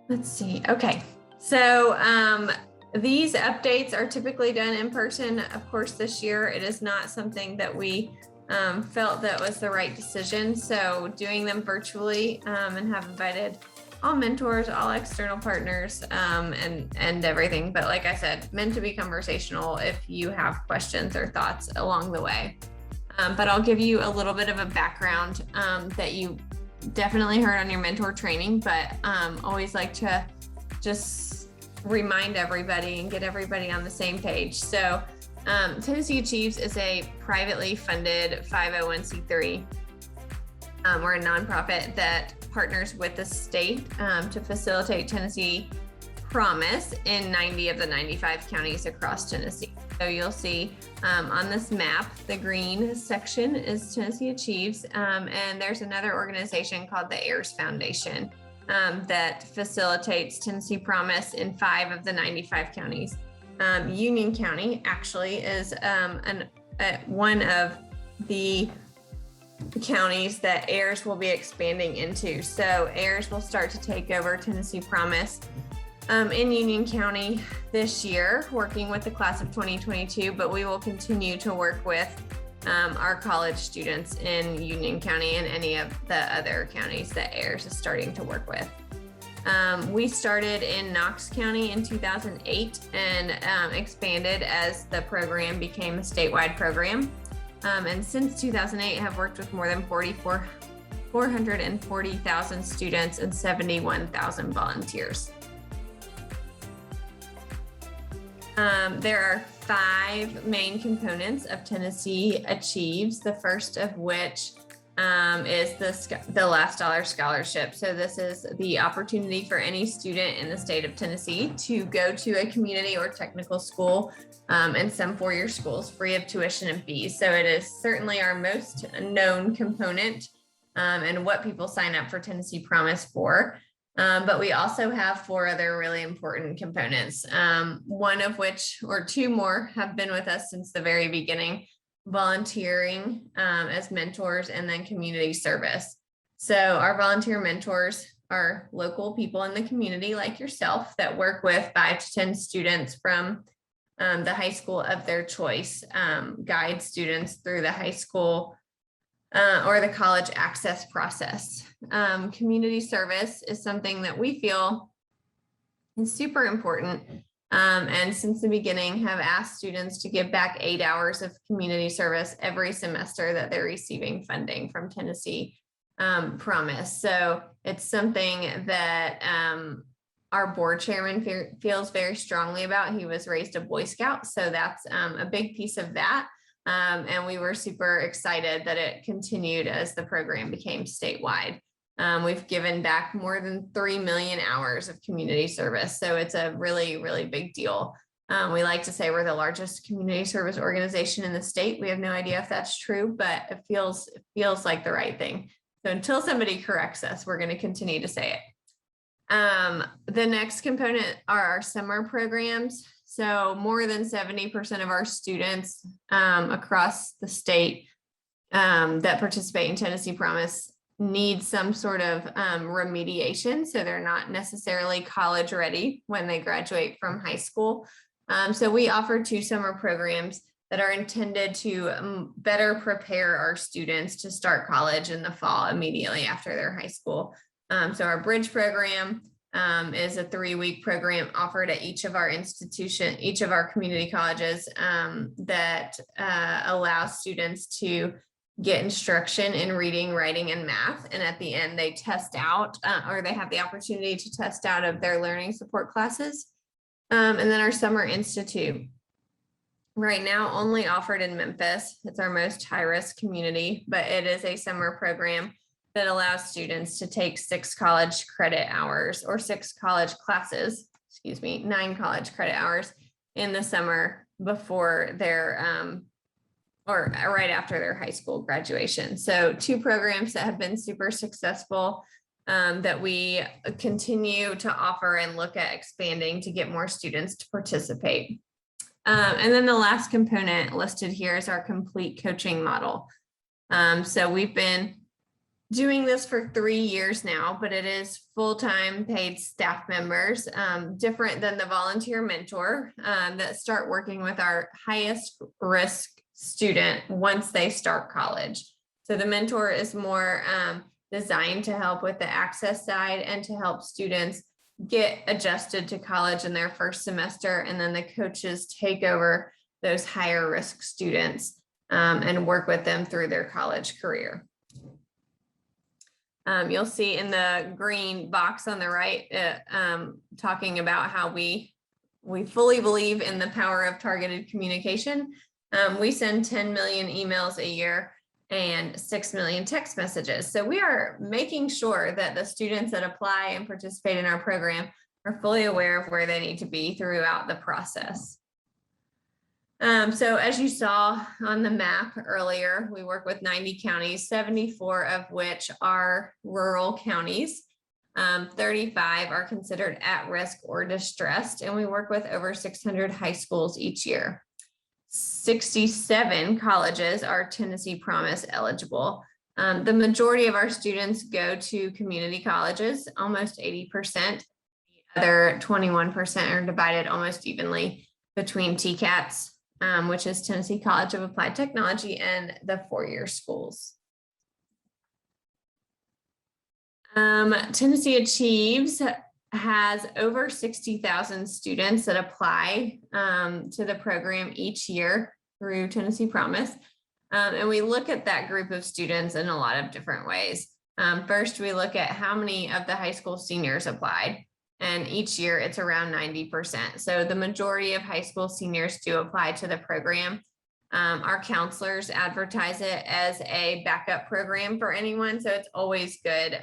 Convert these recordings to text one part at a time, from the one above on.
Let's see. Okay. So these updates are typically done in person. Of course, this year it is not something that we felt that was the right decision. So doing them virtually and have invited all mentors, all external partners, and everything. But like I said, meant to be conversational if you have questions or thoughts along the way. But I'll give you a little bit of a background that you definitely heard on your mentor training, but always like to just remind everybody and get everybody on the same page. So tnAchieves is a privately funded 501c3. We're a nonprofit that partners with the state to facilitate Tennessee Promise in 90 of the 95 counties across Tennessee. So you'll see on this map, the green section is tnAchieves, and there's another organization called the AIRS Foundation that facilitates Tennessee Promise in 5 of the 95 counties. Union County actually is one of the counties that AIRS will be expanding into. So AIRS will start to take over Tennessee Promise in Union County this year, working with the class of 2022, but we will continue to work with our college students in Union County and any of the other counties that AIRS is starting to work with. We started in Knox County in 2008 and expanded as the program became a statewide program. And since 2008 have worked with more than 440,000 students and 71,000 volunteers. There are 5 main components of tnAchieves, the first of which is the Last Dollar Scholarship. So this is the opportunity for any student in the state of Tennessee to go to a community or technical school and some four-year schools free of tuition and fees. So it is certainly our most known component and what people sign up for Tennessee Promise for. But we also have 4 other really important components, one of which, or 2 more, have been with us since the very beginning: volunteering as mentors, and then community service. So our volunteer mentors are local people in the community like yourself that work with 5 to 10 students from the high school of their choice, guide students through the high school or the college access process. Community service is something that we feel is super important. And since the beginning have asked students to give back 8 hours of community service every semester that they're receiving funding from Tennessee Promise. So it's something that our board chairman feels very strongly about. He was raised a Boy Scout, so that's a big piece of that. And we were super excited that it continued as the program became statewide. We've given back more than 3 million hours of community service. So it's a really, really big deal. We like to say we're the largest community service organization in the state. We have no idea if that's true, but it feels like the right thing. So until somebody corrects us, we're going to continue to say it. The next component are our summer programs. So more than 70% of our students across the state that participate in Tennessee Promise need some sort of remediation. So they're not necessarily college ready when they graduate from high school. So we offer 2 summer programs that are intended to better prepare our students to start college in the fall immediately after their high school. So our Bridge program is a 3-week program offered at each of our community colleges that allows students to get instruction in reading, writing, and math. And at the end, they test out or they have the opportunity to test out of their learning support classes. And then our Summer Institute, right now only offered in Memphis. It's our most high-risk community, but it is a summer program that allows students to take 6 college credit hours or 6 college classes, 9 college credit hours in the summer before their or right after their high school graduation. So 2 programs that have been super successful that we continue to offer and look at expanding to get more students to participate. And then the last component listed here is our complete coaching model. So we've been doing this for 3 years now, but it is full-time paid staff members, different than the volunteer mentor that start working with our highest risk student once they start college. So the mentor is more designed to help with the access side and to help students get adjusted to college in their first semester, and then the coaches take over those higher risk students and work with them through their college career. You'll see in the green box on the right, talking about how we fully believe in the power of targeted communication. We send 10 million emails a year and 6 million text messages. So we are making sure that the students that apply and participate in our program are fully aware of where they need to be throughout the process. So as you saw on the map earlier, we work with 90 counties, 74 of which are rural counties. 35 are considered at risk or distressed, and we work with over 600 high schools each year. 67 colleges are Tennessee Promise eligible. The majority of our students go to community colleges, almost 80%. The other 21% are divided almost evenly between TCATs, which is Tennessee College of Applied Technology, and the four-year schools. Tennessee Achieves has over 60,000 students that apply to the program each year through Tennessee Promise. And we look at that group of students in a lot of different ways. First, we look at how many of the high school seniors applied. And each year it's around 90%. So the majority of high school seniors do apply to the program. Our counselors advertise it as a backup program for anyone. So it's always good.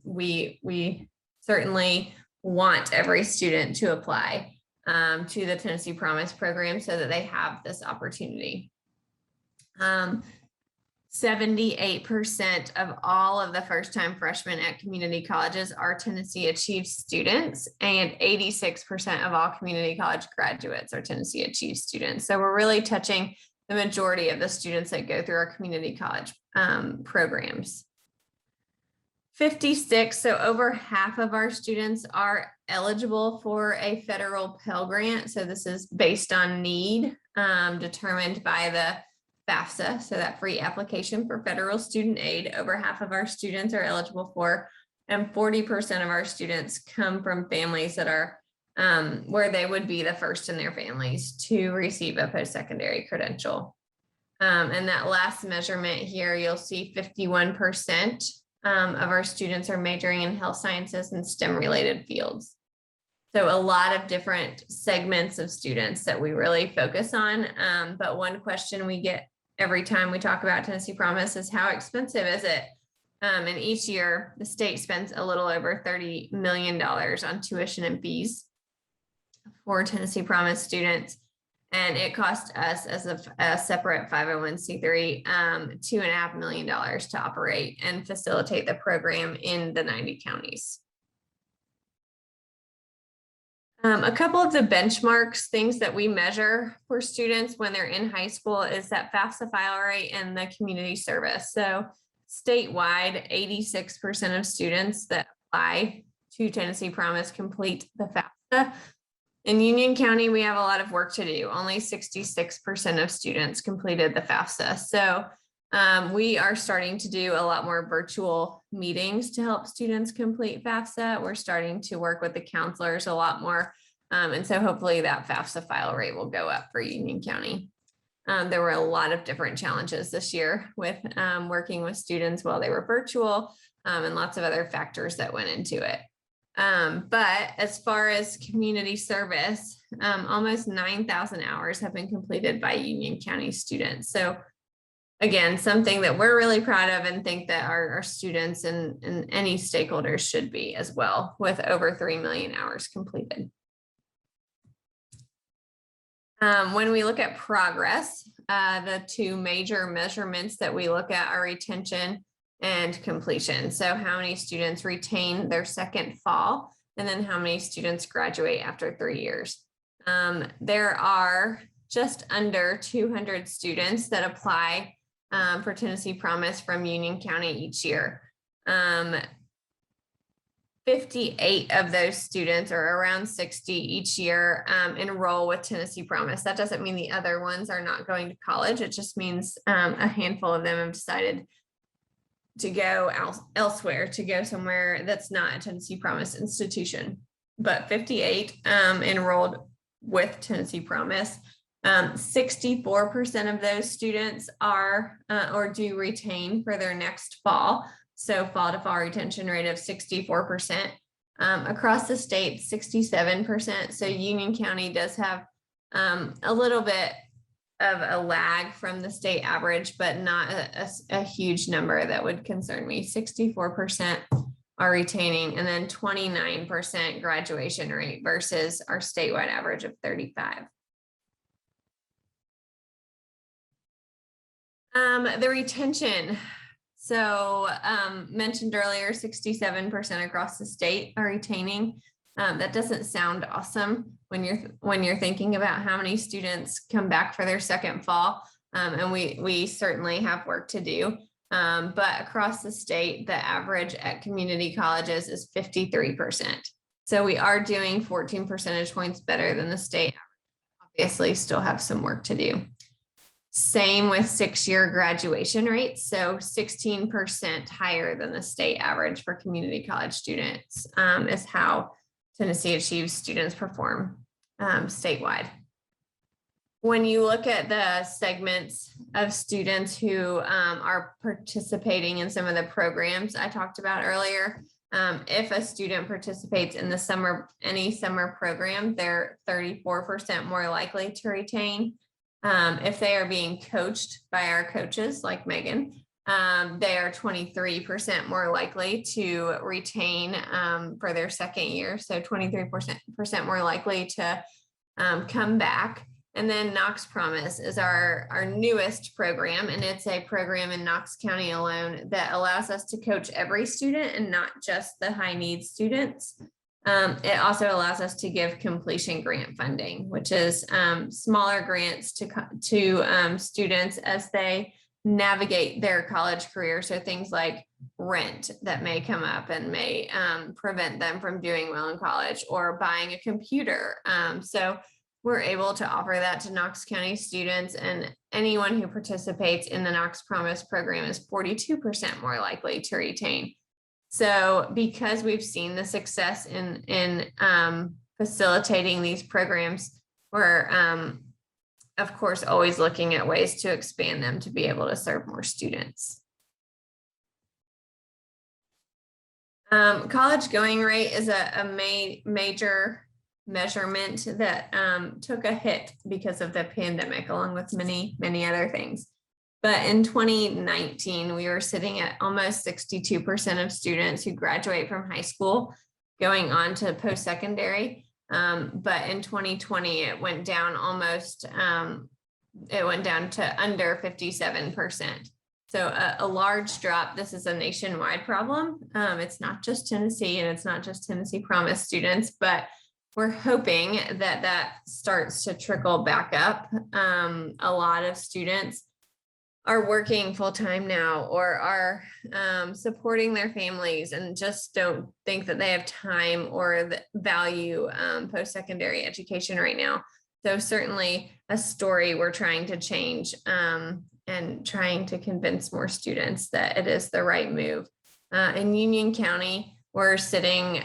We certainly want every student to apply to the Tennessee Promise program so that they have this opportunity. 78% of all of the first-time freshmen at community colleges are Tennessee Achieves students, and 86% of all community college graduates are Tennessee Achieves students. So we're really touching the majority of the students that go through our community college programs. 56, so over half of our students are eligible for a federal Pell Grant. So this is based on need, determined by the FAFSA, so that free application for federal student aid. Over half of our students are eligible for, and 40% of our students come from families that are where they would be the first in their families to receive a post-secondary credential. And that last measurement here, you'll see 51% of our students are majoring in health sciences and STEM related fields. So a lot of different segments of students that we really focus on. But one question we get every time we talk about Tennessee Promise is, how expensive is it? And each year the state spends a little over $30 million on tuition and fees for Tennessee Promise students. And it cost us as a separate 501c3 $2.5 million to operate and facilitate the program in the 90 counties. A couple of the benchmarks, things that we measure for students when they're in high school, is that FAFSA file rate and the community service. So statewide, 86% of students that apply to Tennessee Promise complete the FAFSA. In Union County, we have a lot of work to do. Only 66% of students completed the FAFSA. So we are starting to do a lot more virtual meetings to help students complete FAFSA. We're starting to work with the counselors a lot more. And so hopefully that FAFSA file rate will go up for Union County. There were a lot of different challenges this year with working with students while they were virtual, and lots of other factors that went into it. But as far as community service, almost 9,000 hours have been completed by Union County students. So again, something that we're really proud of and think that our students and any stakeholders should be as well, with over 3 million hours completed. When we look at progress, the two major measurements that we look at are retention and completion. So how many students retain their second fall, and then how many students graduate after 3 years. There are just under 200 students that apply for Tennessee Promise from Union County each year. 58 of those students, or around 60 each year, enroll with Tennessee Promise. That doesn't mean the other ones are not going to college. It just means a handful of them have decided to go elsewhere, to go somewhere that's not a Tennessee Promise institution. But 58 enrolled with Tennessee Promise. 64% of those students are or do retain for their next fall. So fall to fall retention rate of 64%. Across the state, 67%. So Union County does have a little bit of a lag from the state average, but not a huge number that would concern me. 64% are retaining, and then 29% graduation rate versus our statewide average of 35. The retention. So mentioned earlier, 67% across the state are retaining. That doesn't sound awesome when you're thinking about how many students come back for their second fall. And we certainly have work to do. But across the state, the average at community colleges is 53%. So we are doing 14 percentage points better than the state. Obviously, still have some work to do. Same with 6-year graduation rates. So 16% higher than the state average for community college students is how Tennessee Achieves students perform statewide. When you look at the segments of students who are participating in some of the programs I talked about earlier, if a student participates in any summer program, they're 34% more likely to retain. If they are being coached by our coaches like Megan, they are 23% more likely to retain for their second year. So 23% more likely to come back. And then Knox Promise is our newest program, and it's a program in Knox County alone that allows us to coach every student and not just the high needs students. It also allows us to give completion grant funding, which is smaller grants to students as they navigate their college career. So things like rent that may come up and may prevent them from doing well in college, or buying a computer. So we're able to offer that to Knox County students, and anyone who participates in the Knox Promise program is 42% more likely to retain. So because we've seen the success in facilitating these programs, we're of course always looking at ways to expand them to be able to serve more students. College going rate is a major measurement that took a hit because of the pandemic, along with many other things. But in 2019, we were sitting at almost 62% of students who graduate from high school going on to post-secondary. But in 2020, it went down to under 57%. So a large drop. This is a nationwide problem. It's not just Tennessee, and it's not just Tennessee Promise students, but we're hoping that starts to trickle back up. A lot of students are working full-time now, or are supporting their families, and just don't think that they have time or the value post-secondary education right now. So certainly a story we're trying to change and trying to convince more students that it is the right move. In Union County, we're sitting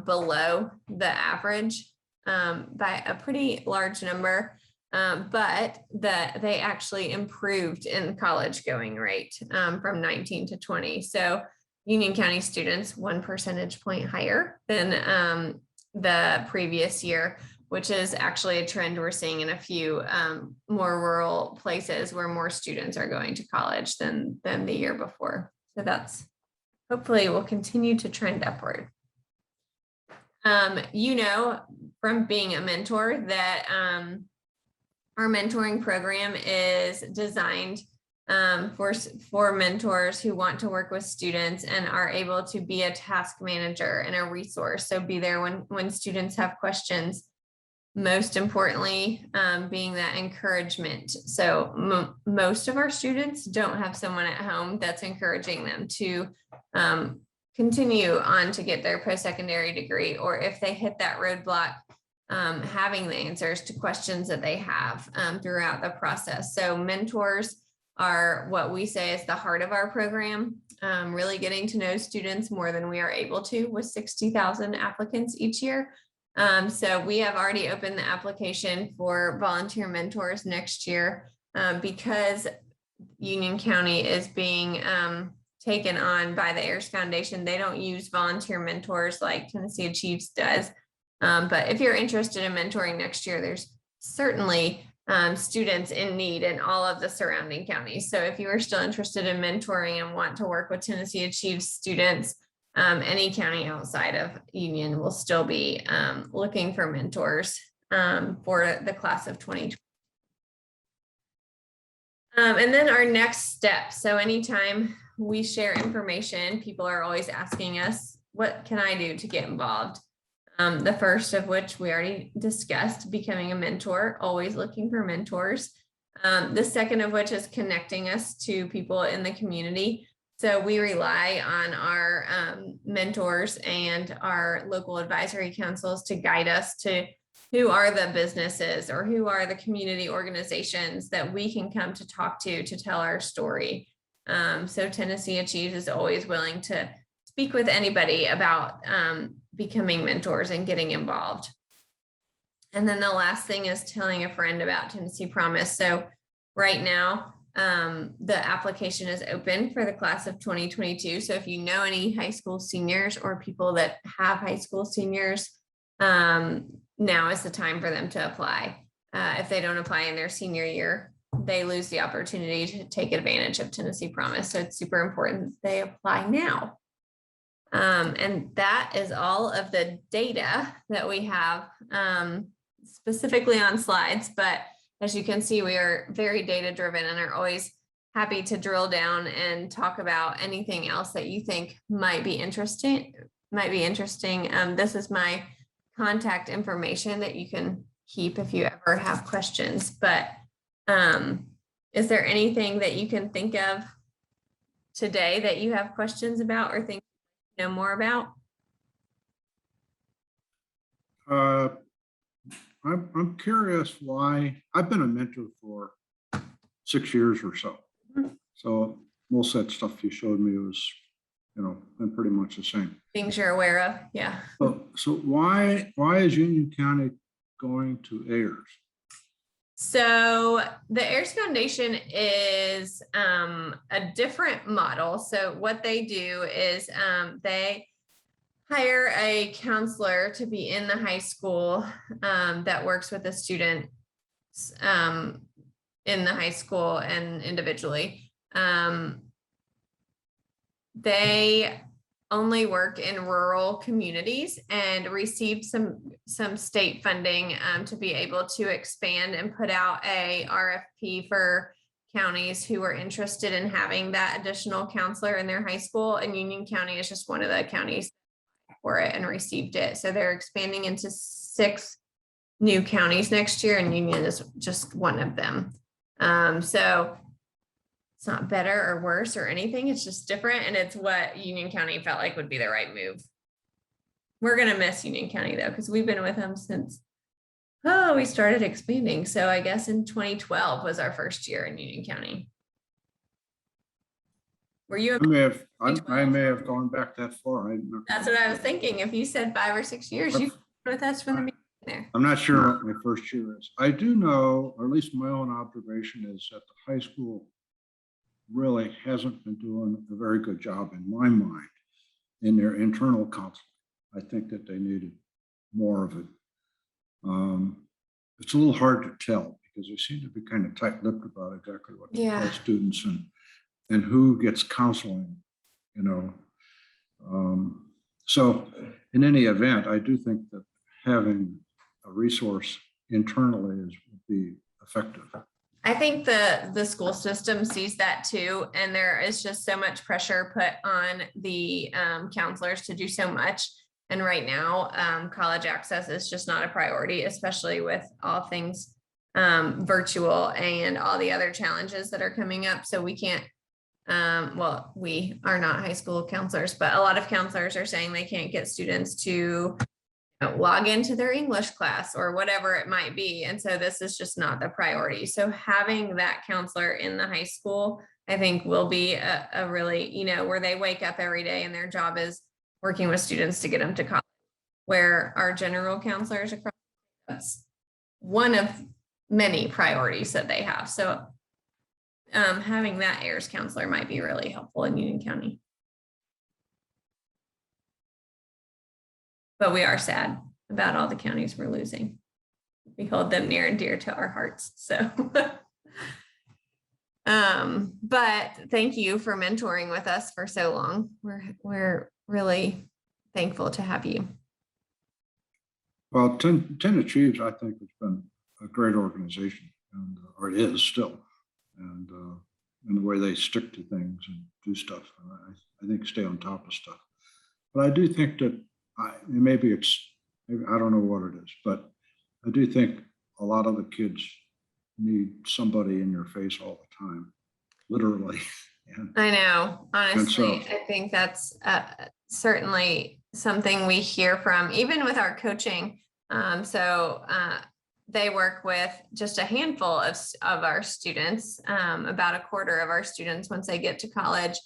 below the average by a pretty large number. But they actually improved in college going rate from 19 to 20. So Union County students 1 percentage point higher than the previous year, which is actually a trend we're seeing in a few more rural places where more students are going to college than the year before. So that's hopefully will continue to trend upward. From being a mentor that our mentoring program is designed for mentors who want to work with students and are able to be a task manager and a resource. So be there when students have questions. Most importantly, being that encouragement. So most of our students don't have someone at home that's encouraging them to continue on to get their post-secondary degree, or if they hit that roadblock, having the answers to questions that they have throughout the process. So mentors are what we say is the heart of our program, really getting to know students more than we are able to with 60,000 applicants each year. So we have already opened the application for volunteer mentors next year because Union County is being taken on by the Ayers Foundation. They don't use volunteer mentors like Tennessee Achieves does. But if you're interested in mentoring next year, there's certainly students in need in all of the surrounding counties. So if you are still interested in mentoring and want to work with Tennessee Achieves students, any county outside of Union will still be looking for mentors for the class of 2020. And then our next step. So anytime we share information, people are always asking us, what can I do to get involved? The first of which we already discussed, becoming a mentor, always looking for mentors. The second of which is connecting us to people in the community. So we rely on our mentors and our local advisory councils to guide us to who are the businesses or who are the community organizations that we can come to talk to tell our story. So Tennessee Achieves is always willing to speak with anybody about becoming mentors and getting involved. And then the last thing is telling a friend about Tennessee Promise. So right now, the application is open for the class of 2022. So if you know any high school seniors or people that have high school seniors, now is the time for them to apply. If they don't apply in their senior year, they lose the opportunity to take advantage of Tennessee Promise. So it's super important that they apply now. And that is all of the data that we have specifically on slides. But as you can see, we are very data driven and are always happy to drill down and talk about anything else that you think might be interesting. This is my contact information that you can keep if you ever have questions. But is there anything that you can think of today that you have questions about or think you know more about? I'm curious why. I've been a mentor for 6 years or so. So most of that stuff you showed me was, been pretty much the same. Things you're aware of, yeah. So why is Union County going to Ayers? So the Ayers Foundation is a different model. So what they do is they hire a counselor to be in the high school that works with the student in the high school and individually. They only work in rural communities and received some state funding to be able to expand and put out a RFP for counties who are interested in having that additional counselor in their high school. And Union County is just one of the counties for it and received it. So they're expanding into 6 new counties next year, and Union is just one of them. So it's not better or worse or anything. It's just different. And it's what Union County felt like would be the right move. We're going to miss Union County though, because we've been with them since, we started expanding. So I guess in 2012 was our first year in Union County. Were you? I may have gone back that far. That's what I was thinking. If you said 5 or 6 years, you've been with us from the beginning there. I'm not sure what my first year is. I do know, or at least my own observation is that the high school really hasn't been doing a very good job in my mind in their internal counseling. I think that they needed more of it. It's a little hard to tell because they seem to be kind of tight-lipped about exactly what they tell students and who gets counseling, So in any event, I do think that having a resource internally would be effective. I think the school system sees that too, and there is just so much pressure put on the counselors to do so much. And right now, college access is just not a priority, especially with all things virtual and all the other challenges that are coming up. So we can't well, we are not high school counselors, but a lot of counselors are saying they can't get students to log into their English class or whatever it might be. And so this is just not the priority. So having that counselor in the high school, I think will be a really, where they wake up every day and their job is working with students to get them to college, where our general counselors across, that's one of many priorities that they have. So having that AIRS counselor might be really helpful in Union County. But we are sad about all the counties we're losing. We hold them near and dear to our hearts. So, but thank you for mentoring with us for so long. We're really thankful to have you. Well, tnAchieves, I think, has been a great organization, and or it is still, and the way they stick to things and do stuff, I think stay on top of stuff. But I do think that maybe I don't know what it is, but I do think a lot of the kids need somebody in your face all the time, literally. I know, honestly, I think that's certainly something we hear from, even with our coaching. They work with just a handful of our students, about a quarter of our students once they get to college.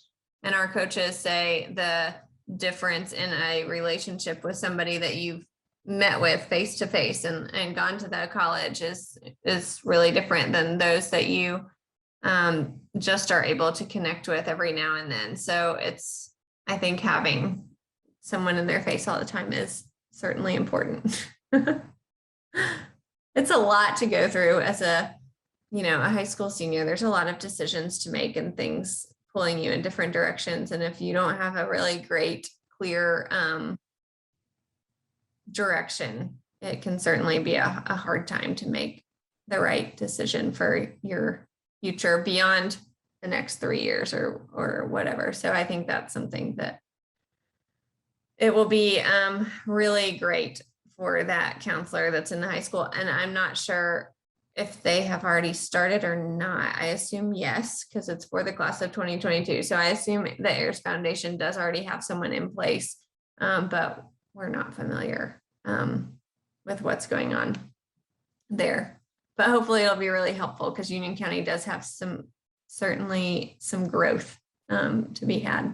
And our coaches say the difference in a relationship with somebody that you've met with face to face and gone to the college is really different than those that you just are able to connect with every now and then. So I think having someone in their face all the time is certainly important. It's a lot to go through as a high school senior. There's a lot of decisions to make and things pulling you in different directions. And if you don't have a really great, clear direction, it can certainly be a hard time to make the right decision for your future beyond the next 3 years or whatever. So I think that's something that it will be really great for that counselor that's in the high school. And I'm not sure if they have already started or not. I assume yes, because it's for the class of 2022. So I assume the AIRS Foundation does already have someone in place, but we're not familiar with what's going on there. But hopefully it'll be really helpful because Union County does have certainly some growth to be had.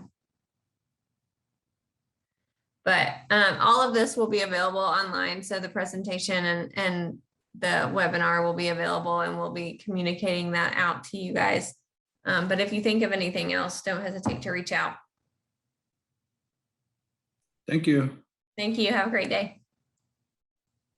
But all of this will be available online. So the presentation and the webinar will be available, and we'll be communicating that out to you guys. But if you think of anything else, don't hesitate to reach out. Thank you. Thank you. Have a great day.